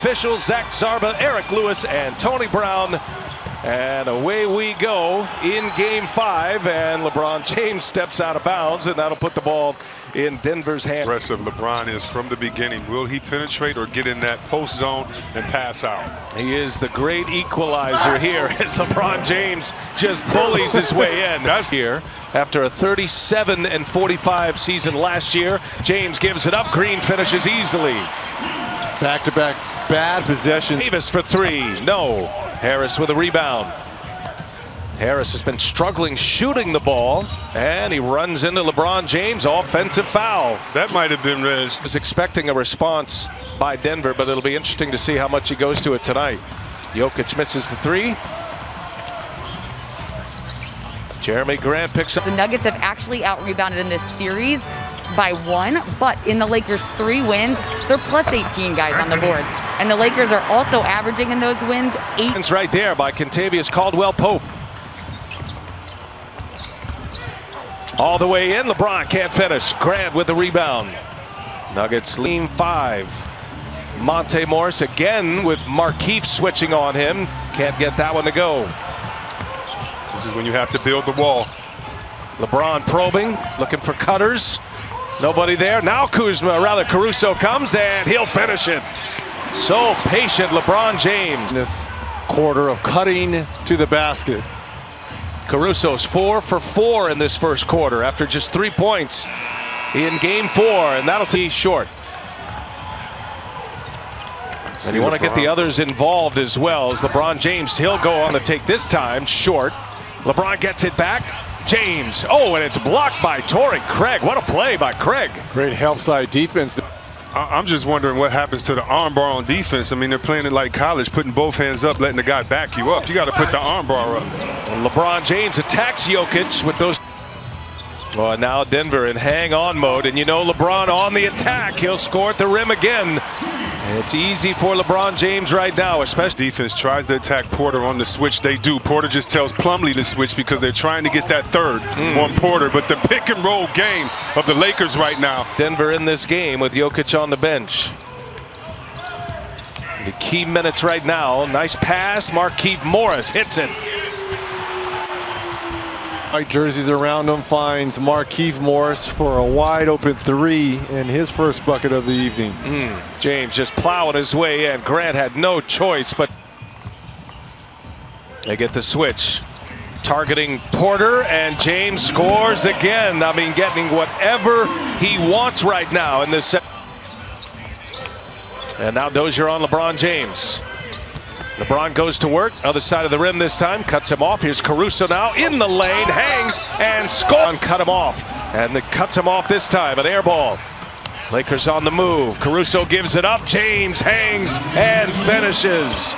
Officials Zach Zarba, Eric Lewis, and Tony Brown. And away we go in Game 5, and LeBron James steps out of bounds, and that'll put the ball in Denver's hand. Aggressive LeBron is from the beginning. Will he penetrate or get in that post zone and pass out? He is the great equalizer here as LeBron James just bullies his way in. That's here. After a 37-45 season last year, James gives it up. Green finishes easily. It's back-to-back bad possession. Davis for three. No. Harris with a rebound. Harris has been struggling shooting the ball, and he runs into LeBron James. Offensive foul. That might have been Reg. Was expecting a response by Denver, but it'll be interesting to see how much he goes to it tonight. Jokic misses the three. Jeremy Grant picks up. The Nuggets have actually out-rebounded in this series by 1, but in the Lakers' 3 wins, they're plus 18 guys on the boards. And the Lakers are also averaging in those wins 8. It's right there by Kentavious Caldwell-Pope. All the way in, LeBron can't finish. Grant with the rebound. Nuggets lean 5. Monte Morris again with Markieff switching on him. Can't get that one to go. This is when you have to build the wall. LeBron probing, looking for cutters. Nobody there. Now Caruso comes, and he'll finish it. So patient, LeBron James. This quarter of cutting to the basket. Caruso's 4 for 4 in this first quarter after just 3 points in Game 4, and that'll be short. And you want to get the others involved as well as LeBron James. He'll go on the take this time, short. LeBron gets it back. James. Oh, and it's blocked by Torrey Craig. What a play by Craig. Great help side defense. I'm just wondering what happens to the armbar on defense. I mean, they're playing it like college, putting both hands up, letting the guy back you up. You got to put the armbar up. And LeBron James attacks Jokic with those. Well, now Denver in hang-on mode, and you know LeBron on the attack. He'll score at the rim again. It's easy for LeBron James right now, especially. Defense tries to attack Porter on the switch. They do. Porter just tells Plumlee to switch because they're trying to get that third on Porter. But the pick and roll game of the Lakers right now. Denver in this game with Jokic on the bench. The key minutes right now. Nice pass. Markieff Morris hits it. White jerseys around him, finds Markieff Morris for a wide open 3 in his first bucket of the evening. James just plowing his way in. Grant had no choice, but they get the switch. Targeting Porter, and James scores again. I mean, getting whatever he wants right now in this set. And now Dozier on LeBron James. LeBron goes to work, other side of the rim this time, cuts him off. Here's Caruso now in the lane, hangs and scores. Cut him off, and it cuts him off this time, an air ball. Lakers on the move. Caruso gives it up. James hangs and finishes.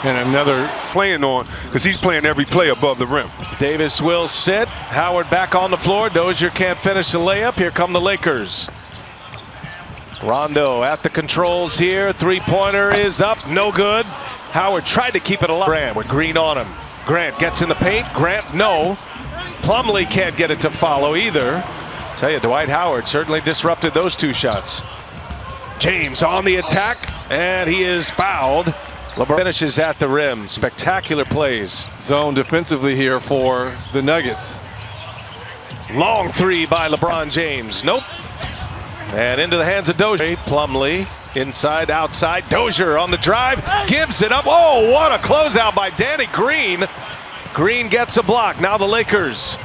And another playing on, because he's playing every play above the rim. Davis will sit. Howard back on the floor. Dozier can't finish the layup. Here come the Lakers. Rondo at the controls here. Three-pointer is up, no good. Howard tried to keep it alive. Grant with Green on him. Grant gets in the paint. Grant, no. Plumlee can't get it to follow either. Tell you, Dwight Howard certainly disrupted those 2 shots. James on the attack, and he is fouled. LeBron finishes at the rim. Spectacular plays. Zone defensively here for the Nuggets. Long 3 by LeBron James. Nope. And into the hands of Dozier. Plumlee. Inside, outside. Dozier on the drive. Gives it up. Oh, what a closeout by Danny Green. Green gets a block. Now the Lakers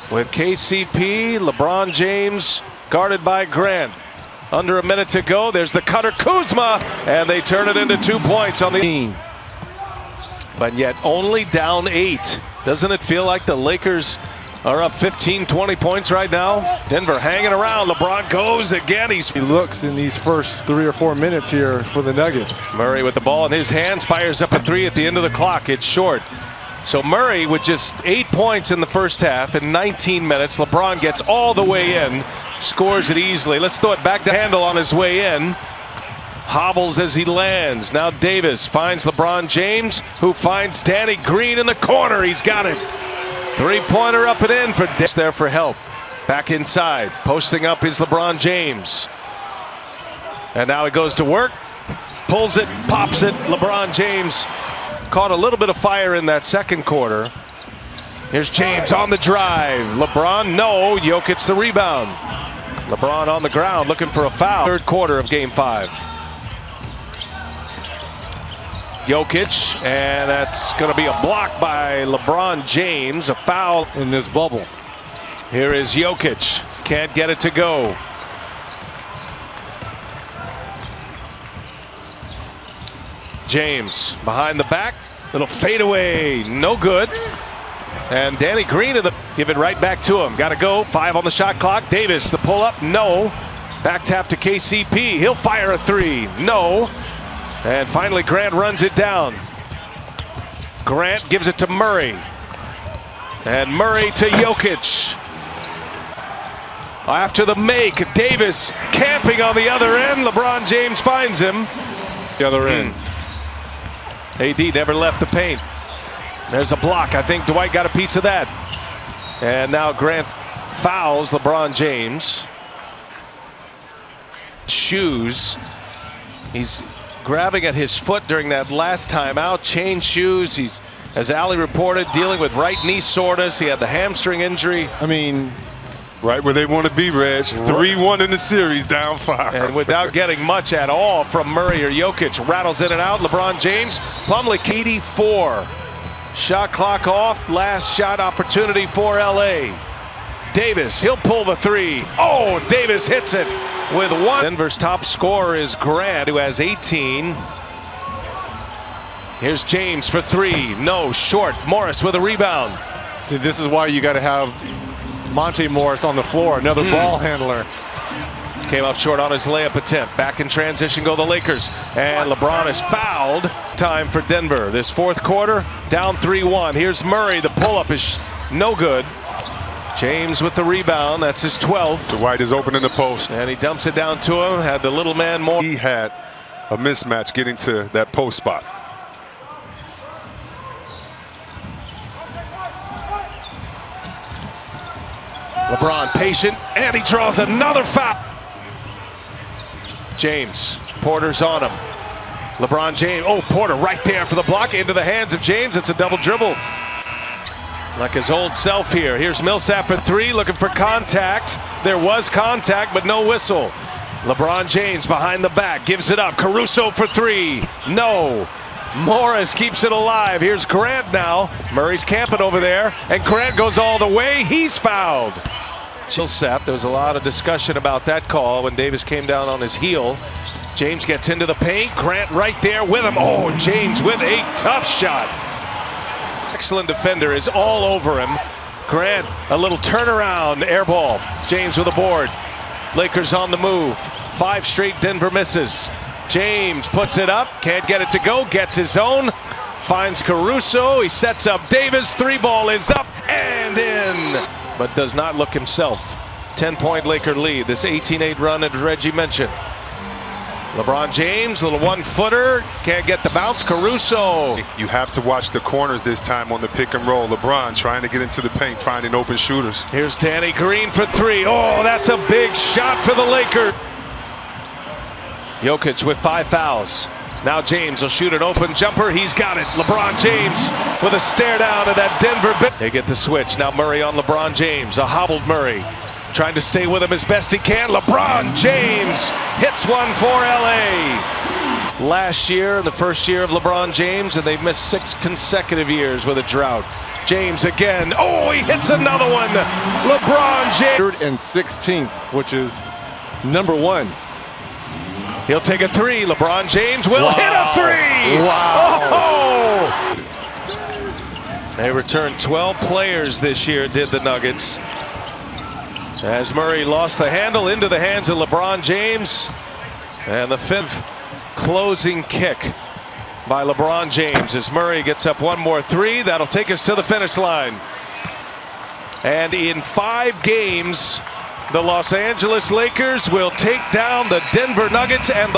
with KCP, LeBron James guarded by Grant. Under a minute to go. There's the cutter, Kuzma. And they turn it into 2 points on the. But yet only down 8. Doesn't it feel like the Lakers are up 15, 20 points right now? Denver hanging around. LeBron goes again. He looks in these first 3 or 4 minutes here for the Nuggets. Murray with the ball in his hands, fires up a 3 at the end of the clock. It's short. So Murray with just 8 points in the first half in 19 minutes. LeBron gets all the way in, scores it easily. Let's throw it back to handle on his way in. Hobbles as he lands. Now Davis finds LeBron James, who finds Danny Green in the corner. He's got it. Three-pointer up and in for Davis there for help. Back inside, posting up is LeBron James. And now he goes to work. pulls it, pops it. LeBron James caught a little bit of fire in that second quarter. Here's James on the drive. LeBron, no. Jokic the rebound. LeBron on the ground looking for a foul. Third quarter of Game 5. Jokic, and that's going to be a block by LeBron James. A foul in this bubble. Here is Jokic. Can't get it to go. James behind the back. Little fadeaway. No good. And Danny Green give it right back to him. Got to go. 5 on the shot clock. Davis, the pull up. No. Back tap to KCP. He'll fire a 3. No. And finally Grant runs it down. Grant gives it to Murray. And Murray to Jokic. After the make, Davis camping on the other end. LeBron James finds him. The other end. AD never left the paint. There's a block. I think Dwight got a piece of that. And now Grant fouls LeBron James. Shoes. He's grabbing at his foot during that last timeout. Changed shoes. He's, as Ali reported, dealing with right knee soreness. He had the hamstring injury. I mean, right where they want to be, Reg. 3-1 in the series, down 5. And without getting much at all from Murray or Jokic. Rattles in and out. LeBron James. Plumlee, 84. Shot clock off. Last shot opportunity for LA. Davis, he'll pull the 3. Oh, Davis hits it with 1. Denver's top scorer is Grant, who has 18. Here's James for 3. No, short. Morris with a rebound. See, this is why you got to have Monte Morris on the floor, another ball handler. Came up short on his layup attempt. Back in transition go the Lakers. And LeBron is fouled. Time for Denver. This fourth quarter, down 3-1. Here's Murray. The pull-up is no good. James with the rebound. That's his 12th. Dwight is open in the post. And he dumps it down to him. Had the little man more. He had a mismatch getting to that post spot. LeBron patient, and he draws another foul. James, Porter's on him. LeBron James, oh, Porter right there for the block, into the hands of James. It's a double dribble. Like his old self here. Here's Millsap for 3, looking for contact. There was contact, but no whistle. LeBron James behind the back, gives it up. Caruso for 3, no. Morris keeps it alive. Here's Grant now. Murray's camping over there, and Grant goes all the way. He's fouled. Millsap, there was a lot of discussion about that call when Davis came down on his heel. James gets into the paint. Grant right there with him. Oh, James with a tough shot. Excellent defender is all over him. Grant, a little turnaround, air ball. James with a board. Lakers on the move. 5 straight Denver misses. James puts it up, can't get it to go, gets his own, finds Caruso, he sets up Davis, 3-ball is up and in, but does not look himself. 10-point Laker lead, this 18-8 run as Reggie mentioned. LeBron James, little 1-footer, can't get the bounce. Caruso. You have to watch the corners this time on the pick and roll. LeBron trying to get into the paint, finding open shooters. Here's Danny Green for 3. Oh, that's a big shot for the Lakers. Jokic with 5 fouls. Now James will shoot an open jumper. He's got it. LeBron James with a stare down to that Denver bit. They get the switch. Now Murray on LeBron James. A hobbled Murray. Trying to stay with him as best he can. LeBron James hits one for LA. Last year, the first year of LeBron James, and they've missed 6 consecutive years with a drought. James again. Oh, he hits another one. LeBron James. 3rd and 16th, which is number 1. He'll take a 3. LeBron James will hit a 3. Wow. Oh! They returned 12 players this year, did the Nuggets. As Murray lost the handle into the hands of LeBron James. And the 5th closing kick by LeBron James as Murray gets up one more 3. That'll take us to the finish line. And in 5 games, the Los Angeles Lakers will take down the Denver Nuggets and the